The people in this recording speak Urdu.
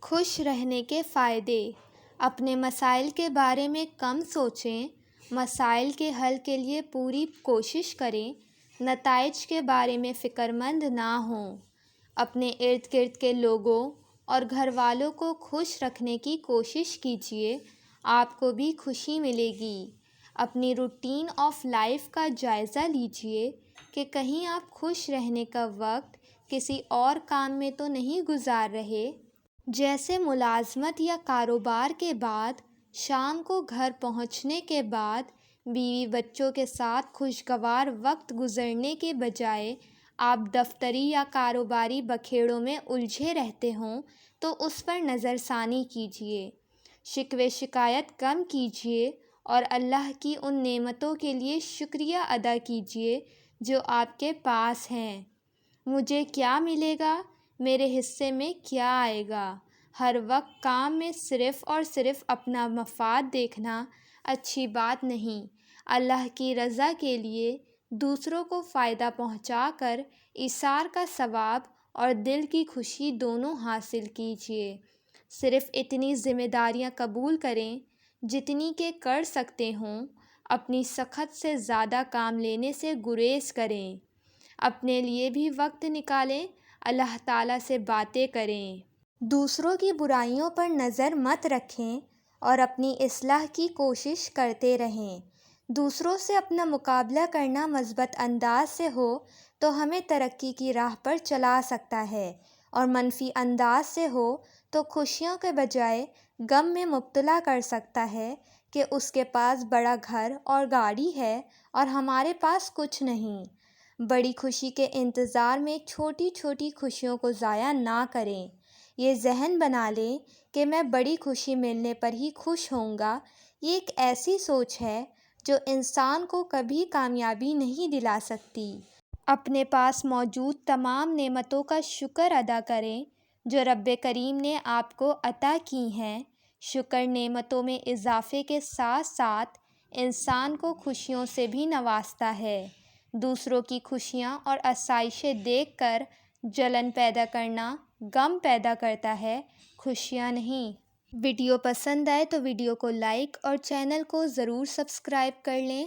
خوش رہنے کے فائدے۔ اپنے مسائل کے بارے میں کم سوچیں، مسائل کے حل کے لیے پوری کوشش کریں، نتائج کے بارے میں فکر مند نہ ہوں۔ اپنے ارد گرد کے لوگوں اور گھر والوں کو خوش رکھنے کی کوشش کیجیے، آپ کو بھی خوشی ملے گی۔ اپنی روٹین آف لائف کا جائزہ لیجیے کہ کہیں آپ خوش رہنے کا وقت کسی اور کام میں تو نہیں گزار رہے، جیسے ملازمت یا کاروبار کے بعد شام کو گھر پہنچنے کے بعد بیوی بچوں کے ساتھ خوشگوار وقت گزرنے کے بجائے آپ دفتری یا کاروباری بکھیڑوں میں الجھے رہتے ہوں تو اس پر نظر ثانی کیجیے۔ شکوے شکایت کم کیجیے اور اللہ کی ان نعمتوں کے لیے شکریہ ادا کیجیے جو آپ کے پاس ہیں۔ مجھے کیا ملے گا؟ میرے حصے میں کیا آئے گا؟ ہر وقت کام میں صرف اور صرف اپنا مفاد دیکھنا اچھی بات نہیں۔ اللہ کی رضا کے لیے دوسروں کو فائدہ پہنچا کر ایثار کا ثواب اور دل کی خوشی دونوں حاصل کیجیے۔ صرف اتنی ذمہ داریاں قبول کریں جتنی کہ کر سکتے ہوں، اپنی سخت سے زیادہ کام لینے سے گریز کریں۔ اپنے لیے بھی وقت نکالیں، اللہ تعالیٰ سے باتیں کریں۔ دوسروں کی برائیوں پر نظر مت رکھیں اور اپنی اصلاح کی کوشش کرتے رہیں۔ دوسروں سے اپنا مقابلہ کرنا مثبت انداز سے ہو تو ہمیں ترقی کی راہ پر چلا سکتا ہے، اور منفی انداز سے ہو تو خوشیوں کے بجائے غم میں مبتلا کر سکتا ہے کہ اس کے پاس بڑا گھر اور گاڑی ہے اور ہمارے پاس کچھ نہیں۔ بڑی خوشی کے انتظار میں چھوٹی چھوٹی خوشیوں کو ضائع نہ کریں۔ یہ ذہن بنا لیں کہ میں بڑی خوشی ملنے پر ہی خوش ہوں گا، یہ ایک ایسی سوچ ہے جو انسان کو کبھی کامیابی نہیں دلا سکتی۔ اپنے پاس موجود تمام نعمتوں کا شکر ادا کریں جو رب کریم نے آپ کو عطا کی ہیں۔ شکر نعمتوں میں اضافے کے ساتھ ساتھ انسان کو خوشیوں سے بھی نوازتا ہے۔ دوسروں کی خوشیاں اور آسائشیں دیکھ کر جلن پیدا کرنا غم پیدا کرتا ہے، خوشیاں نہیں۔ ویڈیو پسند آئے تو ویڈیو کو لائک اور چینل کو ضرور سبسکرائب کر لیں۔